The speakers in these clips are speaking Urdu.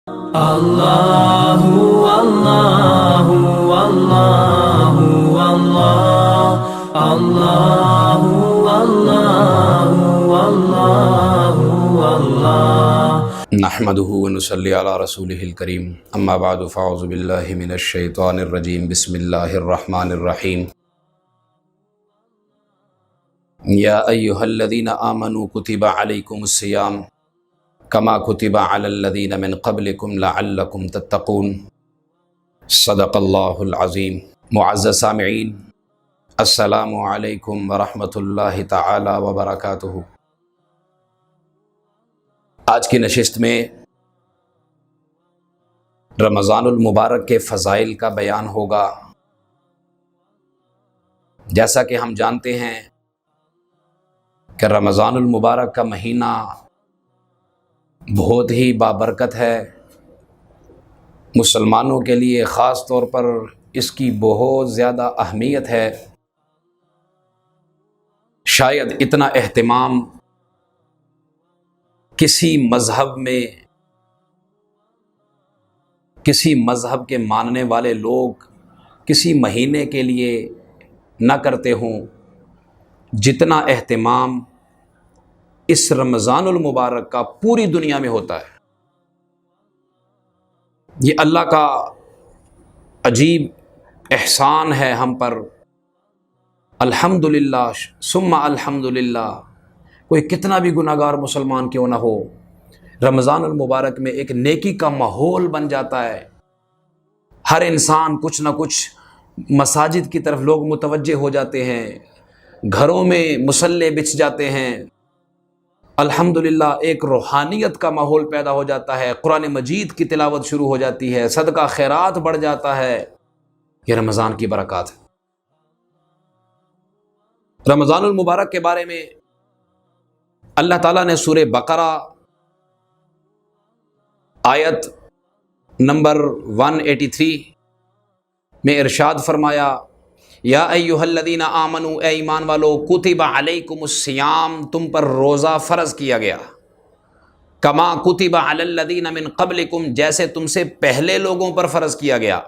اللہ اللہ اللہ اللہ اللہ اللہ اللہ اللہ نحمده ونصلي على رسوله الكريم اما بعد فاعوذ بالله من الشيطان الرجيم بسم الله الرحمن الرحيم يا ايها الذين امنوا كتب عليكم الصيام كما كتب على الذين من قبلكم لعلكم تتقون صدق الله العظيم. معزز سامعین، السلام علیکم ورحمۃ اللہ تعالی وبرکاتہ. آج کی نشست میں رمضان المبارک کے فضائل کا بیان ہوگا. جیسا کہ ہم جانتے ہیں کہ رمضان المبارک کا مہینہ بہت ہی بابرکت ہے. مسلمانوں کے لیے خاص طور پر اس کی بہت زیادہ اہمیت ہے. شاید اتنا اہتمام کسی مذہب کے ماننے والے لوگ کسی مہینے کے لیے نہ کرتے ہوں جتنا اہتمام اس رمضان المبارک کا پوری دنیا میں ہوتا ہے. یہ اللہ کا عجیب احسان ہے ہم پر. الحمدللہ ثم الحمدللہ. کوئی کتنا بھی گناہ گار مسلمان کیوں نہ ہو، رمضان المبارک میں ایک نیکی کا ماحول بن جاتا ہے. ہر انسان کچھ نہ کچھ مساجد کی طرف لوگ متوجہ ہو جاتے ہیں، گھروں میں مصلے بچھ جاتے ہیں. الحمدللہ ایک روحانیت کا ماحول پیدا ہو جاتا ہے، قرآن مجید کی تلاوت شروع ہو جاتی ہے، صدقہ خیرات بڑھ جاتا ہے. یہ رمضان کی برکات ہے. رمضان المبارک کے بارے میں اللہ تعالیٰ نے سورہ بقرہ آیت نمبر 183 میں ارشاد فرمایا، یا ایھا الذین آمنوا، اے ایمان والو، کتب علیکم الصیام، تم پر روزہ فرض کیا گیا. کما کتب علی الذین من قبلکم، جیسے تم سے پہلے لوگوں پر فرض کیا گیا.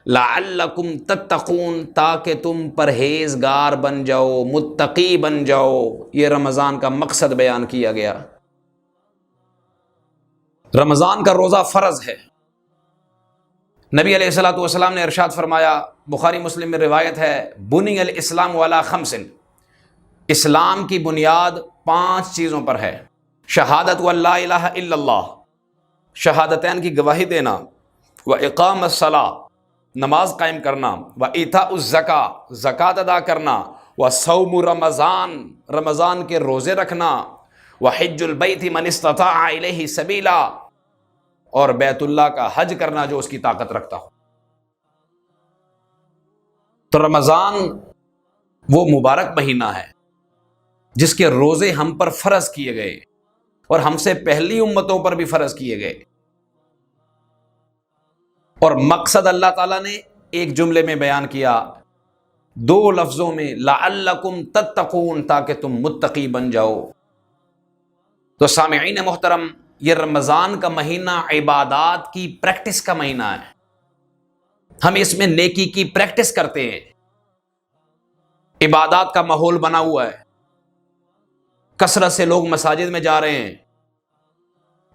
لعلکم تتقون، تاکہ تم پرہیزگار بن جاؤ، متقی بن جاؤ. یہ رمضان کا مقصد بیان کیا گیا. رمضان کا روزہ فرض ہے. نبی علیہ الصلوۃ والسلام نے ارشاد فرمایا، بخاری مسلم میں روایت ہے، بنی الاسلام علی خمس، اسلام کی بنیاد 5 چیزوں پر ہے. شہادت لا الہ الا اللہ، شہادتین کی گواہی دینا، و اقام الصلاۃ، نماز قائم کرنا، و ایتاء الزکاۃ، زکوٰۃ ادا کرنا، و صوم رمضان، رمضان کے روزے رکھنا، و حج البیت من استطاع الیہ سبیلا، اور بیت اللہ کا حج کرنا جو اس کی طاقت رکھتا ہو. تو رمضان وہ مبارک مہینہ ہے جس کے روزے ہم پر فرض کیے گئے اور ہم سے پہلی امتوں پر بھی فرض کیے گئے. اور مقصد اللہ تعالیٰ نے ایک جملے میں بیان کیا، 2 لفظوں میں، لعلکم تتقون، تاکہ تم متقی بن جاؤ. تو سامعین محترم، یہ رمضان کا مہینہ عبادات کی پریکٹس کا مہینہ ہے. ہم اس میں نیکی کی پریکٹس کرتے ہیں. عبادات کا ماحول بنا ہوا ہے. کثرت سے لوگ مساجد میں جا رہے ہیں،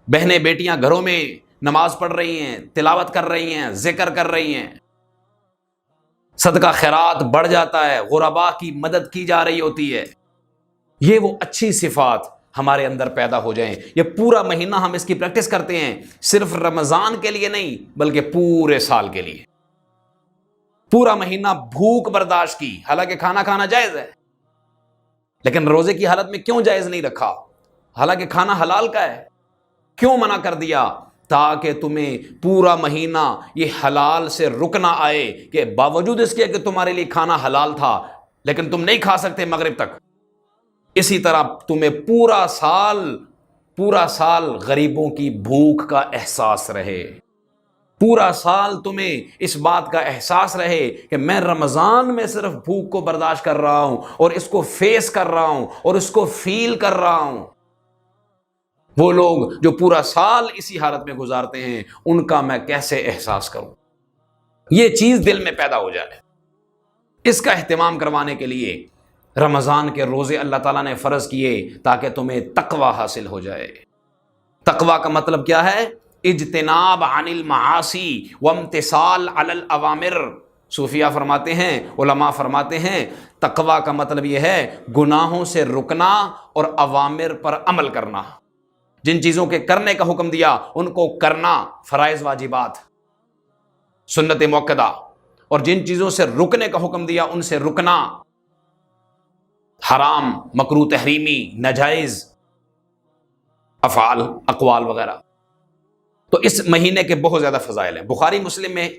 بہنیں بیٹیاں گھروں میں نماز پڑھ رہی ہیں، تلاوت کر رہی ہیں، ذکر کر رہی ہیں، صدقہ خیرات بڑھ جاتا ہے، غرباء کی مدد کی جا رہی ہوتی ہے. یہ وہ اچھی صفات ہمارے اندر پیدا ہو جائیں. یہ پورا مہینہ ہم اس کی پریکٹس کرتے ہیں، صرف رمضان کے لیے نہیں بلکہ پورے سال کے لیے. پورا مہینہ بھوک برداشت کی، حالانکہ کھانا کھانا جائز ہے، لیکن روزے کی حالت میں کیوں جائز نہیں رکھا؟ حالانکہ کھانا حلال کا ہے. کیوں منع کر دیا؟ تاکہ تمہیں پورا مہینہ یہ حلال سے رکنا آئے، کہ باوجود اس کے کہ تمہارے لیے کھانا حلال تھا لیکن تم نہیں کھا سکتے مغرب تک، اسی طرح تمہیں پورا سال غریبوں کی بھوک کا احساس رہے. پورا سال تمہیں اس بات کا احساس رہے کہ میں رمضان میں صرف بھوک کو برداشت کر رہا ہوں اور اس کو فیس کر رہا ہوں اور اس کو فیل کر رہا ہوں. وہ لوگ جو پورا سال اسی حالت میں گزارتے ہیں، ان کا میں کیسے احساس کروں؟ یہ چیز دل میں پیدا ہو جائے۔ اس کا اہتمام کروانے کے لیے رمضان کے روزے اللہ تعالیٰ نے فرض کیے تاکہ تمہیں تقوی حاصل ہو جائے۔ تقوی کا مطلب کیا ہے؟ اجتناب عن المعاصی وامتثال علی الاوامر۔ صوفیہ فرماتے ہیں، علماء فرماتے ہیں، تقوی کا مطلب یہ ہے گناہوں سے رکنا اور اوامر پر عمل کرنا۔ جن چیزوں کے کرنے کا حکم دیا ان کو کرنا، فرائض واجبات سنت مؤکدہ، اور جن چیزوں سے رکنے کا حکم دیا ان سے رکنا، حرام، مکروہ تحریمی، ناجائز افعال، اقوال وغیرہ۔ تو اس مہینے کے بہت زیادہ فضائل ہیں۔ بخاری مسلم میں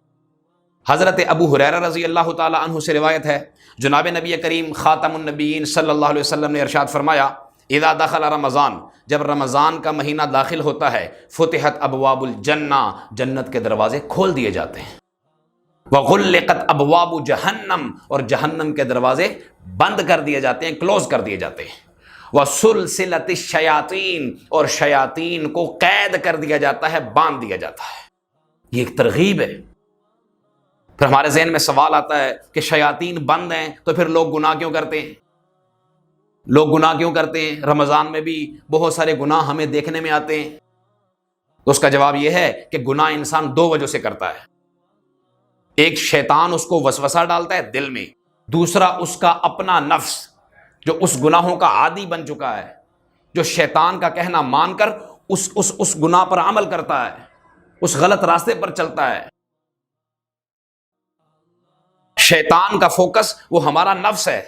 حضرت ابو ہریرہ رضی اللہ تعالی عنہ سے روایت ہے، جناب نبی کریم خاتم النبیین صلی اللہ علیہ وسلم نے ارشاد فرمایا، اذا دخل رمضان، جب رمضان کا مہینہ داخل ہوتا ہے، فتحت ابواب الجنہ، جنت کے دروازے کھول دیے جاتے ہیں، وغلقت ابواب جہنم، اور جہنم کے دروازے بند کر دیے جاتے ہیں، کلوز کر دیے جاتے ہیں، وسلسلت الشیاطین، اور شیاطین کو قید کر دیا جاتا ہے، باندھ دیا جاتا ہے۔ یہ ایک ترغیب ہے۔ پھر ہمارے ذہن میں سوال آتا ہے کہ شیاطین بند ہیں تو پھر لوگ گناہ کیوں کرتے ہیں؟ لوگ گناہ کیوں کرتے ہیں؟ رمضان میں بھی بہت سارے گناہ ہمیں دیکھنے میں آتے ہیں۔ تو اس کا جواب یہ ہے کہ گناہ انسان دو وجہ سے کرتا ہے۔ ایک، شیطان اس کو وسوسہ ڈالتا ہے دل میں، دوسرا اس کا اپنا نفس جو اس گناہوں کا عادی بن چکا ہے، جو شیطان کا کہنا مان کر اس گناہ پر عمل کرتا ہے، اس غلط راستے پر چلتا ہے۔ شیطان کا فوکس وہ ہمارا نفس ہے،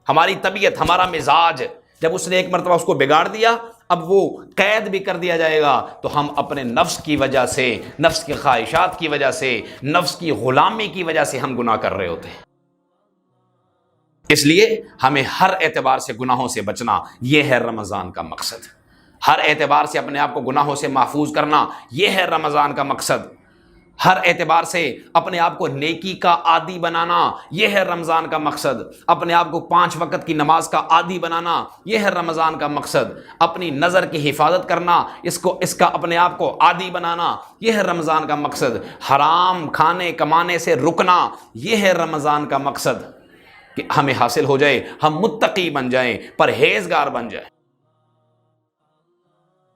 ہماری طبیعت، ہمارا مزاج۔ جب اس نے ایک مرتبہ اس کو بگاڑ دیا، اب وہ قید بھی کر دیا جائے گا، تو ہم اپنے نفس کی وجہ سے، نفس کی خواہشات کی وجہ سے، نفس کی غلامی کی وجہ سے ہم گناہ کر رہے ہوتے ہیں۔ اس لیے ہمیں ہر اعتبار سے گناہوں سے بچنا، یہ ہے رمضان کا مقصد۔ ہر اعتبار سے اپنے آپ کو گناہوں سے محفوظ کرنا، یہ ہے رمضان کا مقصد۔ ہر اعتبار سے اپنے آپ کو نیکی کا عادی بنانا، یہ ہے رمضان کا مقصد۔ اپنے آپ کو 5 وقت کی نماز کا عادی بنانا، یہ ہے رمضان کا مقصد۔ اپنی نظر کی حفاظت کرنا، اس کا اپنے آپ کو عادی بنانا، یہ ہے رمضان کا مقصد۔ حرام کھانے کمانے سے رکنا، یہ ہے رمضان کا مقصد، کہ ہمیں حاصل ہو جائے، ہم متقی بن جائیں، پرہیزگار بن جائیں۔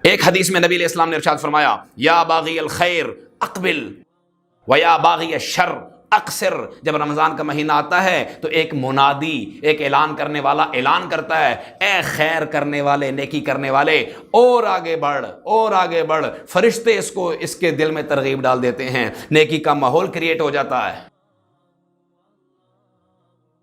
ایک حدیث میں نبی علیہ السلام نے ارشاد فرمایا، یا باغی الخیر اقبل وَيَا بَاغِيَ الشَّرِّ اقصر۔ جب رمضان کا مہینہ آتا ہے تو ایک منادی، ایک اعلان کرنے والا اعلان کرتا ہے، اے خیر کرنے والے، نیکی کرنے والے، اور آگے بڑھ، اور آگے بڑھ۔ فرشتے اس کے دل میں ترغیب ڈال دیتے ہیں، نیکی کا ماحول کریٹ ہو جاتا ہے۔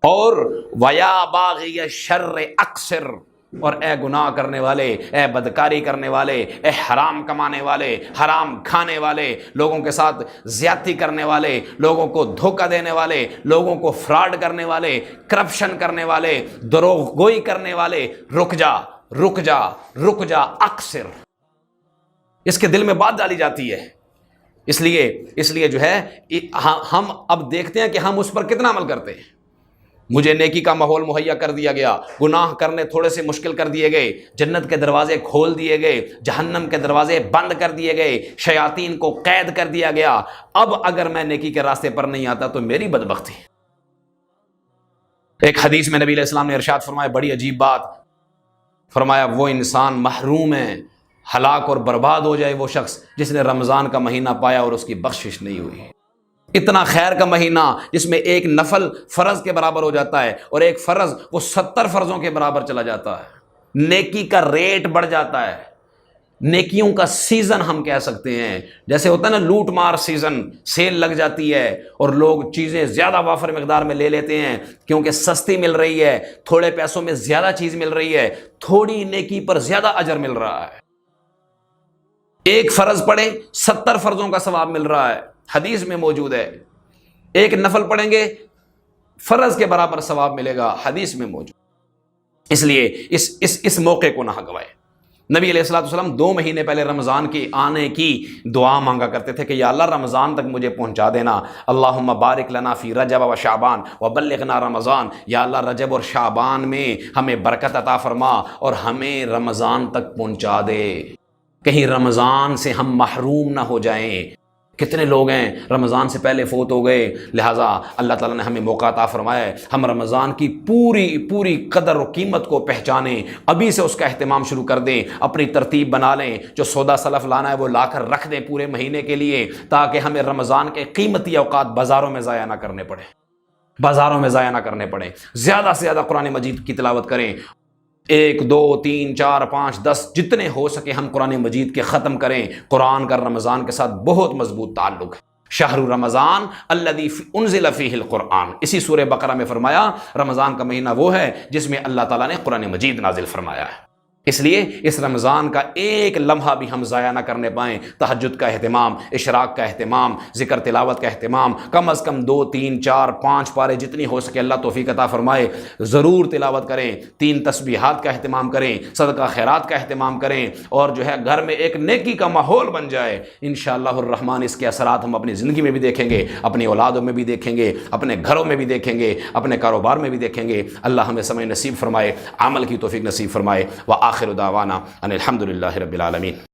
اور وَيَا بَاغِيَ الشَّرِّ اقصر، اور اے گناہ کرنے والے، اے بدکاری کرنے والے، اے حرام کمانے والے، حرام کھانے والے، لوگوں کے ساتھ زیادتی کرنے والے، لوگوں کو دھوکہ دینے والے، لوگوں کو فراڈ کرنے والے، کرپشن کرنے والے، دروغ گوئی کرنے والے، رک جا، رک جا، رک جا، اقصر۔ اس کے دل میں بات ڈالی جاتی ہے۔ اس لیے جو ہے ہم اب دیکھتے ہیں کہ ہم اس پر کتنا عمل کرتے ہیں۔ مجھے نیکی کا ماحول مہیا کر دیا گیا، گناہ کرنے تھوڑے سے مشکل کر دیے گئے، جنت کے دروازے کھول دیے گئے، جہنم کے دروازے بند کر دیے گئے، شیاطین کو قید کر دیا گیا۔ اب اگر میں نیکی کے راستے پر نہیں آتا تو میری بدبختی۔ ایک حدیث میں نبی علیہ السلام نے ارشاد فرمایا، بڑی عجیب بات فرمایا، وہ انسان محروم ہے، ہلاک اور برباد ہو جائے وہ شخص جس نے رمضان کا مہینہ پایا اور اس کی بخشش نہیں ہوئی۔ اتنا خیر کا مہینہ جس میں ایک نفل فرض کے برابر ہو جاتا ہے، اور ایک فرض وہ 70 فرضوں کے برابر چلا جاتا ہے۔ نیکی کا ریٹ بڑھ جاتا ہے، نیکیوں کا سیزن ہم کہہ سکتے ہیں۔ جیسے ہوتا ہے نا لوٹ مار سیزن، سیل لگ جاتی ہے اور لوگ چیزیں زیادہ وافر مقدار میں لے لیتے ہیں کیونکہ سستی مل رہی ہے، تھوڑے پیسوں میں زیادہ چیز مل رہی ہے، تھوڑی نیکی پر زیادہ اجر مل رہا ہے۔ ایک فرض پڑھیں 70 فرضوں کا ثواب مل رہا ہے، حدیث میں موجود ہے۔ ایک نفل پڑھیں گے فرض کے برابر ثواب ملے گا، حدیث میں موجود۔ اس لیے اس موقع کو نہ گوائے۔ نبی علیہ الصلوۃ والسلام 2 مہینے پہلے رمضان کے آنے کی دعا مانگا کرتے تھے کہ یا اللہ رمضان تک مجھے پہنچا دینا، اللہم بارک لنا فی رجب و شعبان وبلغنا رمضان، یا اللہ رجب اور شعبان میں ہمیں برکت عطا فرما اور ہمیں رمضان تک پہنچا دے۔ کہیں رمضان سے ہم محروم نہ ہو جائیں۔ کتنے لوگ ہیں رمضان سے پہلے فوت ہو گئے، لہٰذا اللہ تعالیٰ نے ہمیں موقع عطا فرمایا ہے ہم رمضان کی پوری قدر و قیمت کو پہچانیں، ابھی سے اس کا اہتمام شروع کر دیں، اپنی ترتیب بنا لیں، جو سودا سلف لانا ہے وہ لا کر رکھ دیں پورے مہینے کے لیے، تاکہ ہمیں رمضان کے قیمتی اوقات بازاروں میں ضائع نہ کرنے پڑے، بازاروں میں ضائع نہ کرنے پڑے۔ زیادہ سے زیادہ قرآن مجید کی تلاوت کریں، 1 2 3 4 5 10 جتنے ہو سکے ہم قرآن مجید کے ختم کریں۔ قرآن کا رمضان کے ساتھ بہت مضبوط تعلق ہے۔ شہر رمضان الذی انزل فیہ القرآن، اسی سورہ بقرہ میں فرمایا رمضان کا مہینہ وہ ہے جس میں اللہ تعالیٰ نے قرآن مجید نازل فرمایا ہے۔ اس لیے اس رمضان کا ایک لمحہ بھی ہم ضائع نہ کرنے پائیں۔ تہجد کا اہتمام، اشراق کا اہتمام، ذکر تلاوت کا اہتمام، کم از کم 2 3 4 5 پارے جتنی ہو سکے اللہ توفیق عطا فرمائے ضرور تلاوت کریں۔ 3 تسبیحات کا اہتمام کریں، صدقہ خیرات کا اہتمام کریں، اور جو ہے گھر میں ایک نیکی کا ماحول بن جائے۔ انشاءاللہ الرحمن اس کے اثرات ہم اپنی زندگی میں بھی دیکھیں گے، اپنی اولادوں میں بھی دیکھیں گے، اپنے گھروں میں بھی دیکھیں گے، اپنے کاروبار میں بھی دیکھیں گے۔ اللہ ہمیں سمجھ نصیب فرمائے، عمل کی توفیق نصیب فرمائے۔ آخر دعوانا ان الحمد للہ رب العالمین۔